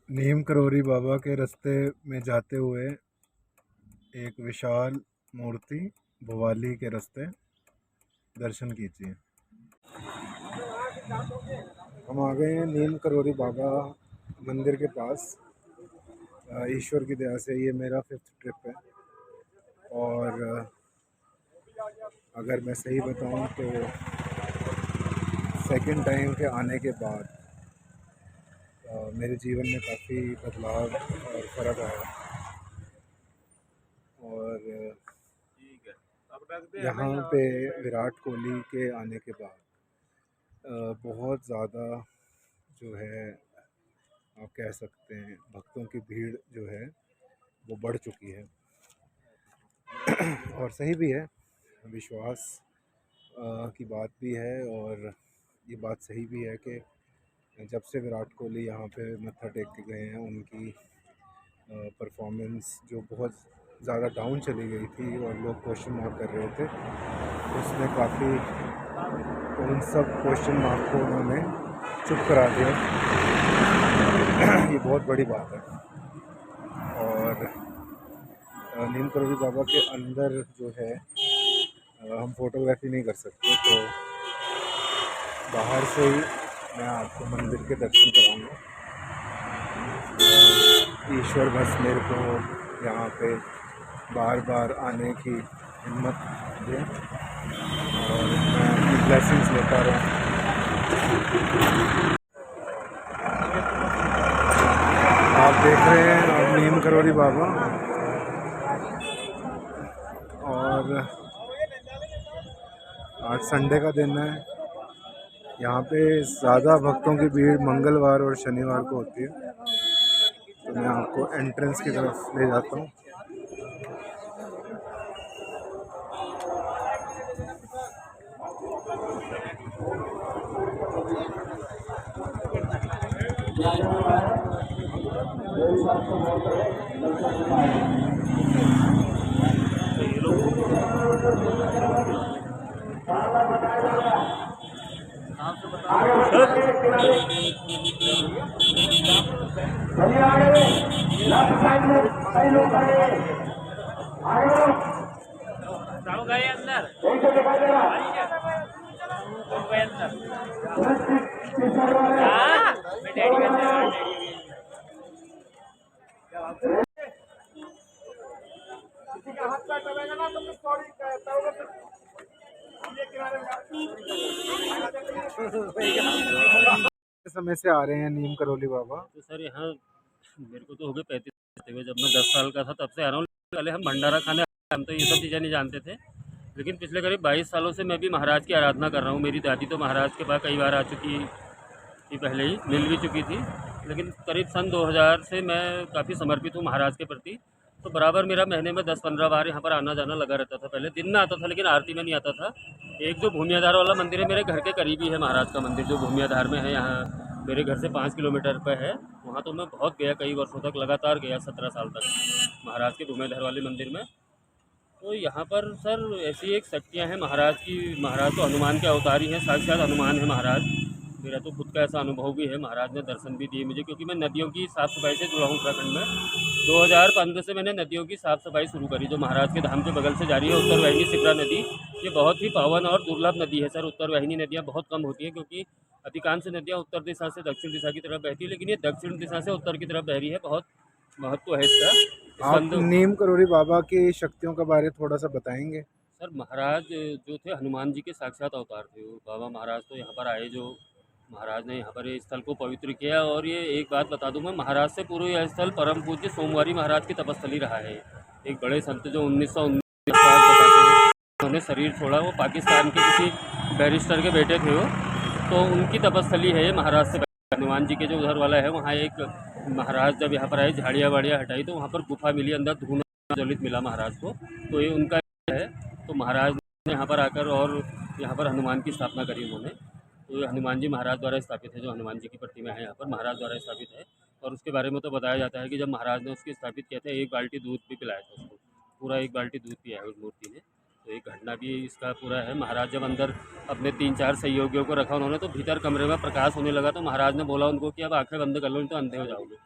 नीम करोली बाबा के रास्ते में जाते हुए एक विशाल मूर्ति भवाली के रास्ते दर्शन कीजिए। हम आ गए हैं नीम करोली बाबा मंदिर के पास। ईश्वर की दया से ये मेरा 5th ट्रिप है और अगर मैं सही बताऊं तो सेकंड टाइम के आने के बाद मेरे जीवन में काफ़ी बदलाव और फ़र्क आया। और यहाँ पे विराट कोहली के आने के बाद बहुत ज़्यादा जो है आप कह सकते हैं भक्तों की भीड़ जो है वो बढ़ चुकी है। और सही भी है, विश्वास की बात भी है और ये बात सही भी है कि जब से विराट कोहली यहाँ पे मत्था टेक के गए हैं उनकी परफॉर्मेंस जो बहुत ज़्यादा डाउन चली गई थी और लोग क्वेश्चन मार्क कर रहे थे, उसने काफ़ी उन सब क्वेश्चन मार्क को उन्होंने चुप करा दिया। ये बहुत बड़ी बात है। और नीम करोली बाबा के अंदर जो है हम फोटोग्राफी नहीं कर सकते, तो बाहर से ही मैं आपको मंदिर के दर्शन कराऊंगा। ईश्वर बस मेरे को यहाँ पे बार बार आने की हिम्मत दे और मैं अपनी ब्लेसिंग्स लेता रहूँ। आप देख रहे हैं नीम करोली बाबा और आज संडे का दिन है। यहाँ पे ज़्यादा भक्तों की भीड़ मंगलवार और शनिवार को होती है। तो मैं आपको एंट्रेंस की तरफ ले जाता हूँ। समय से आ रहे हैं नीम करोली बाबा? तो सर यहाँ मेरे को तो हो गए 35 हुए, जब मैं 10 साल का था तब से आ रहा हूँ। पहले हम भंडारा खाने, हम तो ये सब चीज़ें नहीं जानते थे, लेकिन पिछले करीब 22 सालों से मैं भी महाराज की आराधना कर रहा हूँ। मेरी दादी तो महाराज के पास कई बार आ चुकी थी, पहले ही मिल भी चुकी थी, लेकिन करीब सन 2000 से मैं काफ़ी समर्पित हूँ महाराज के प्रति। तो बराबर मेरा महीने में 10-15 बार यहाँ पर आना जाना लगा रहता था। पहले दिन में आता था लेकिन आरती में नहीं आता था। एक जो भूमियाधार वाला मंदिर है मेरे घर के करीब ही है, महाराज का मंदिर जो भूमियाधार में है, यहाँ मेरे घर से 5 किलोमीटर पर है। वहाँ तो मैं बहुत गया, कई वर्षों तक लगातार गया, 17 साल तक महाराज के भूमियाधार वाले मंदिर में। तो यहाँ पर सर ऐसी एक शक्तियाँ हैं महाराज की। महाराज तो हनुमान के अवतार ही हैं, साक्षात हनुमान है महाराज। मेरा तो खुद का ऐसा अनुभव भी है, महाराज ने दर्शन भी दिए मुझे, क्योंकि मैं नदियों की साफ़ सफाई से जुड़ा हूँ उत्तराखंड में। 2015 से मैंने नदियों की साफ़ सफाई शुरू करी, जो महाराज के धाम के बगल से जा रही है, उत्तर वाहिनी सिकरा नदी। ये बहुत ही पावन और दुर्लभ नदी है सर। उत्तर वाहिनी नदियाँ बहुत कम होती हैं, क्योंकि अधिकांश नदियाँ उत्तर दिशा से दक्षिण दिशा की तरफ बहती है, लेकिन ये दक्षिण दिशा से उत्तर की तरफ बह रही है। बहुत महत्व है इसका। आप नीम करोली बाबा की शक्तियों के बारे थोड़ा सा बताएंगे? सर महाराज जो थे हनुमान जी के साक्षात अवतार थे। वो बाबा महाराज तो यहाँ पर आए, जो महाराज ने यहाँ पर इस स्थल को पवित्र किया। और ये एक बात बता दूँ मैं, महाराज से पूर्व यह स्थल परम पूज्य सोमवारी महाराज की तपस्थली रहा है। एक बड़े संत जो 1919 बताते हैं, उन्होंने शरीर छोड़ा, वो पाकिस्तान के किसी बैरिस्टर के बेटे थे वो, तो उनकी तपस्थली है ये महाराज से। हनुमान जी के जो उधर वाला है, वहाँ एक महाराज जब यहाँ पर आए, झाड़ियाँ वाड़ियाँ हटाई, तो वहाँ पर गुफा मिली, अंदर धूना जलित मिला महाराज को, तो ये उनका है। तो महाराज ने यहाँ पर आकर और यहाँ पर हनुमान की स्थापना करी उन्होंने। तो ये हनुमान जी महाराज द्वारा स्थापित है, जो हनुमान जी की प्रतिमा है यहाँ पर महाराज द्वारा स्थापित है। और उसके बारे में तो बताया जाता है कि जब महाराज ने उसकी स्थापित किया था, 1 बाल्टी दूध भी पिलाया था उसको, पूरा 1 बाल्टी दूध पिया है उस मूर्ति ने। तो एक घटना भी इसका पूरा है। महाराज जब अंदर अपने 3-4 सहयोगियों को रखा उन्होंने, तो भीतर कमरे में प्रकाश होने लगा, तो महाराज ने बोला उनको कि अब आंखें बंद कर लो, नहीं तो अंधे हो जाओगे।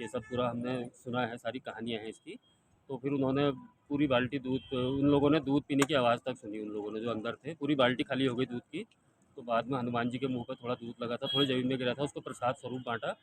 ये सब पूरा हमने सुना है, सारी कहानियाँ हैं इसकी। तो फिर उन्होंने पूरी बाल्टी दूध, उन लोगों ने दूध पीने की आवाज़ तक सुनी, उन लोगों ने जो अंदर थे, पूरी बाल्टी खाली हो गई दूध की। तो बाद में हनुमान जी के मुँह पे थोड़ा दूध लगा था, थोड़ी ज़मीन में गिरा था, उसको प्रसाद स्वरूप बाँटा।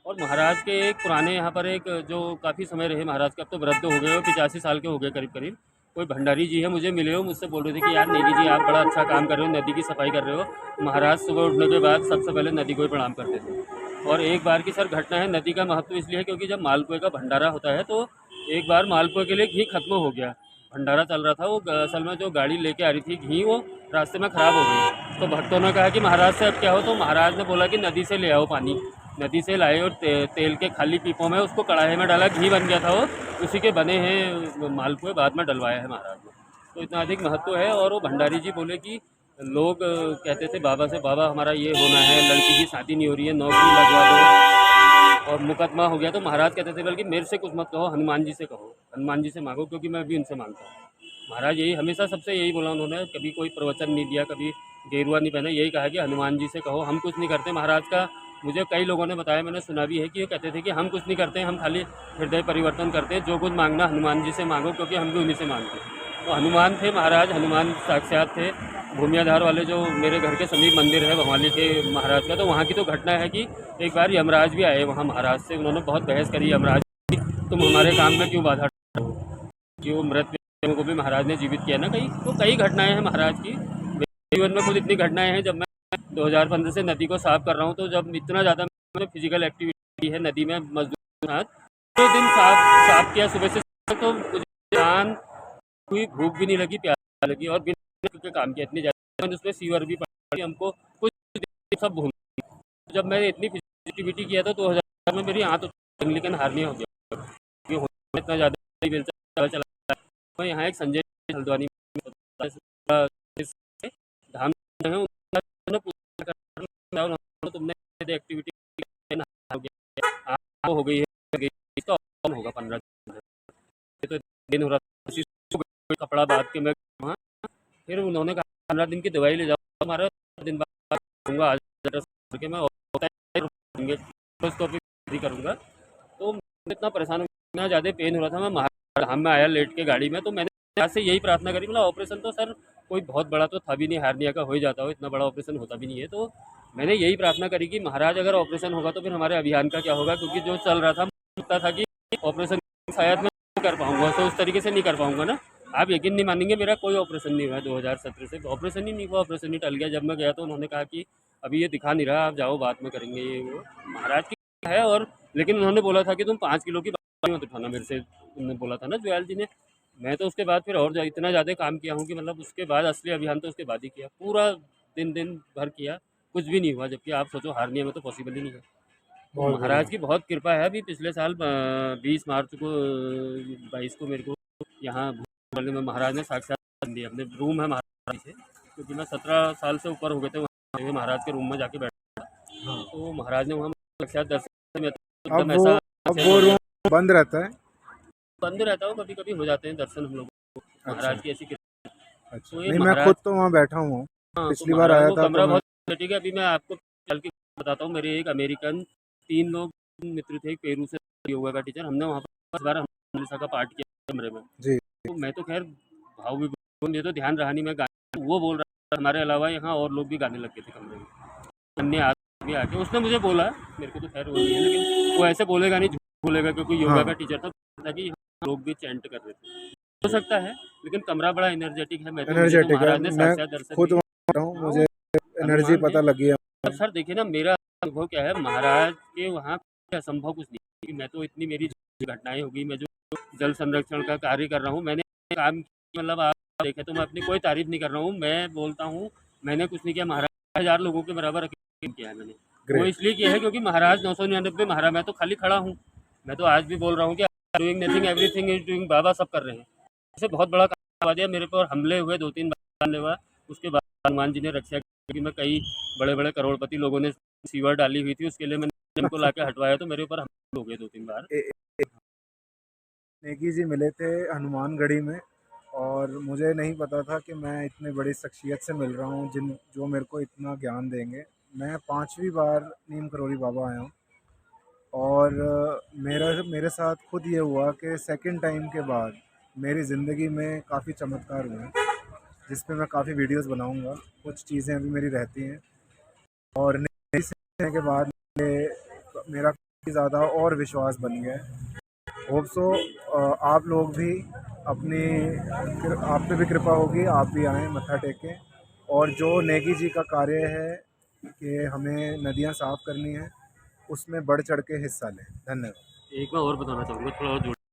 और महाराज के एक पुराने यहाँ पर एक जो काफ़ी समय रहे महाराज के, अब तो वृद्ध हो गए हो, 85 साल के हो गए करीब-करीब। कोई भंडारी जी हैं, मुझे मिले हो, मुझसे बोल रहे थे कि यार नेगी जी आप बड़ा अच्छा काम कर रहे हो, नदी की सफाई कर रहे हो। महाराज सुबह उठने के बाद सबसे पहले नदी को ही प्रणाम करते थे। और एक बार की सर घटना है, नदी का महत्व इसलिए है क्योंकि जब मालपुए का भंडारा होता है तो एक बार मालपुए के लिए घी खत्म हो गया। भंडारा चल रहा था, वो असल में जो गाड़ी लेके आ रही थी घी, वो रास्ते में ख़राब हो गई। तो भक्तों ने कहा कि महाराज से अब क्या हो, तो महाराज ने बोला कि नदी से ले आओ पानी। नदी से लाए और तेल के खाली पीपों में उसको कढ़ाई में डाला, घी बन गया था वो, उसी के बने हैं मालपुए बाद में डलवाया है महाराज ने। तो इतना अधिक महत्व है। और वो भंडारी जी बोले कि लोग कहते थे बाबा से, बाबा हमारा ये होना है, लड़की की शादी नहीं हो रही है, नौकरी लगवा दो, और मुकदमा हो गया। तो महाराज कहते थे बल्कि मेरे से कुछ मत कहो, हनुमान जी से कहो, हनुमान जी से मांगो, क्योंकि मैं भी उनसे मांगता हूँ। महाराज यही हमेशा सबसे यही बोला उन्होंने, कभी कोई प्रवचन नहीं दिया, कभी गेरुआ नहीं पहना, यही कहा कि हनुमान जी से कहो, हम कुछ नहीं करते। महाराज का मुझे कई लोगों ने बताया, मैंने सुना भी है कि ये कहते थे कि हम कुछ नहीं करते, हम खाली हृदय परिवर्तन करते हैं, जो कुछ मांगना हनुमान जी से मांगो, क्योंकि हम भी उन्हीं से मांगते हैं। तो हनुमान थे महाराज, हनुमान साक्षात थे। भूमियाधार वाले जो मेरे घर के समीप मंदिर है भवाली के महाराज का, तो वहाँ की तो घटना है कि एक बार यमराज भी आए वहाँ महाराज से, उन्होंने बहुत बहस करी यमराज की, तुम हमारे काम में क्यों बाधा डालो, कि वो मृत व्यक्तियों को भी महाराज ने जीवित किया ना। कई तो कई घटनाएं हैं महाराज की। मेरे जीवन में खुद इतनी घटनाएं हैं, जब मैं 2015 से नदी को साफ कर रहा हूँ, तो जब इतना ज़्यादा मैंने फिजिकल एक्टिविटी है नदी में मजदूर के साथ, पूरे दिन साफ साफ किया सुबह से शाम तक, तो मुझे जान कोई भूख भी नहीं लगी, प्यास लगी, और बिना के काम किया, इतनी ज़्यादा उसमें सीवर भी पड़ी हमको, कुछ दिन सब भूल। जब मैंने इतनी फिजिकल एक्टिविटी किया था 2000 में, मेरी आँख तो लेकिन हारनिया हो गया, क्योंकि इतना ज़्यादा बेलचा चला। मैं यहाँ एक संजय हल्द्वानी धाम है, तुमने एक्टिविटी हो गई है, इसका ऑन होगा 15 दिन, तो दिन हो रहा था, कपड़ा बांध के मैं वहाँ, फिर उन्होंने कहा 15 दिन की दवाई ले जाओ, हमारा दिन बाद दूंगा आज करके मैं करूँगा। तो मैं इतना परेशान हो, इतना ज़्यादा पेन हो रहा था, मैं महाराज में आया लेट के गाड़ी में, तो मैंने आज से यही प्रार्थना करी, मतलब ऑपरेशन तो सर कोई बहुत बड़ा तो था भी नहीं, हार्निया का हो ही जाता हो, इतना बड़ा ऑपरेशन होता भी नहीं है। तो मैंने यही प्रार्थना करी कि महाराज अगर ऑपरेशन होगा तो फिर हमारे अभियान का क्या होगा, क्योंकि जो चल रहा था लगता था कि ऑपरेशन शायद मैं नहीं कर पाऊंगा, तो उस तरीके से नहीं कर पाऊंगा ना। आप यकीन नहीं मानेंगे, मेरा कोई ऑपरेशन नहीं हुआ 2017 से, ऑपरेशन ही नहीं हुआ, ऑपरेशन ही टल गया। जब मैं गया तो उन्होंने कहा कि अभी ये दिखा नहीं रहा, आप जाओ बाद में करेंगे, ये वो महाराज की है। और लेकिन उन्होंने बोला था कि तुम 5 किलो की बात मत उठाना मेरे से, उन्होंने बोला था ना जुएल जी ने। मैं तो उसके बाद फिर और इतना ज़्यादा काम किया हूँ कि मतलब उसके बाद असली अभियान तो उसके बाद ही किया, पूरा दिन दिन भर किया, कुछ भी नहीं हुआ। जबकि आप सोचो हारनिया में तो पॉसिबल ही नहीं है। तो बहुत महाराज बढ़िया। की बहुत कृपा है। अभी पिछले साल 20 मार्च को 22 को मेरे को यहाँ भूलने में महाराज ने साक्षात दिया, अपने रूम है महाराज से, क्योंकि मैं 17 साल से ऊपर हो गए थे वहाँ महाराज के रूम में जाके बैठा, हाँ। तो महाराज ने वहाँ साक्षात दर्शन में अब एकदम वो ऐसा अब वो रूम बंद रहता है? बंद रहता हूँ, कभी कभी हो जाते हैं दर्शन हम लोग को, अच्छा महाराज की ऐसी कृपा। अच्छा, तो ये नहीं मैं महाराज, खुद तो वहाँ बैठा हुआ हूँ, हाँ, तो पिछली बार महाराज आया वो था तो कमरा मैं। बहुत ठीक है। अभी मैं आपको चल के बताता हूँ, मेरे एक अमेरिकन 3 लोग मित्र थे, एक पेरू से योगा का टीचर, हमने वहाँ पर 10 बार हनुमान का पाठ किया कमरे में। जी। तो मैं तो खैर भाव भी, मुझे तो ध्यान रहा नहीं, मैं गाने वो बोल रहा था, हमारे अलावा यहाँ और लोग भी गाने लग गए थे कमरे में, अन्य आदमी आके, उसने मुझे बोला, मेरे को तो खैर वो नहीं है, लेकिन वो ऐसे बोलेगा नहीं, झूठ बोलेगा, क्योंकि योगा का हाँ, टीचर था, ताकि लोग भी चैंट कर रहे थे, हो सकता है। लेकिन कमरा बड़ा एनर्जेटिक है, मैं तो, मुझे तो एनर्जेटिक है। महाराज ने मैं साक्षात दर्शन खुद दिए। वहाँ बैठा हूँ, हाँ, मुझे वो एनर्जी हनुमान थे। पता लगी है। अब सर देखिए ना, मेरा अनुभव क्या है, महाराज के वहाँ असंभव कुछ नहीं, क्योंकि मैं तो इतनी मेरी घटनाएं हो गई, मैं जो जल संरक्षण का कार्य कर रहा हूँ, मैंने काम किया, मतलब आप देखें तो मैं अपनी कोई तारीफ नहीं कर रहा हूँ, मैं बोलता हूँ मैंने कुछ नहीं किया, महाराज 1000 लोगों के बराबर अकेले किया है मैंने। वो ग्रेट। इसलिए किया है क्योंकि महाराज 999 महाराज, मैं तो खाली खड़ा हूँ। मैं तो आज भी बोल रहा हूँ कि doing nothing everything is doing, बाबा सब कर रहे हैं। ऐसे बहुत बड़ा काम करवा दिया मेरे पे, और हमले हुए 2-3 बार हुआ, उसके बाद हनुमान जी ने रक्षा की, क्योंकि मैं कई बड़े बड़े करोड़पति लोगों ने सीवर डाली हुई थी, उसके लिए मैंने इनको ला के हटवाया, तो मेरे ऊपर हमले हो गए 2-3 बार। नेगी जी मिले थे हनुमानगढ़ी में, और मुझे नहीं पता था कि मैं इतनी बड़ी शख्सियत से मिल रहा हूँ जिन जो मेरे को इतना ज्ञान देंगे। मैं 5वीं बार नीम करोली बाबा आया हूँ, और मेरे साथ खुद ये हुआ कि सेकंड टाइम के बाद मेरी ज़िंदगी में काफ़ी चमत्कार हुए, जिस पे मैं काफ़ी वीडियोस बनाऊंगा। कुछ चीज़ें अभी मेरी रहती हैं, और नई सीखने के बाद मेरा काफ़ी ज़्यादा और विश्वास बन गया है। होप सो आप लोग भी अपनी आप पे भी कृपा होगी, आप भी आएँ, मत्था टेकें, और जो नेगी जी का कार्य है कि हमें नदियाँ साफ़ करनी हैं, उसमें बढ़ चढ़ के हिस्सा लें। धन्यवाद। एक मैं और बताना चाहूँगा, थोड़ा और जोड़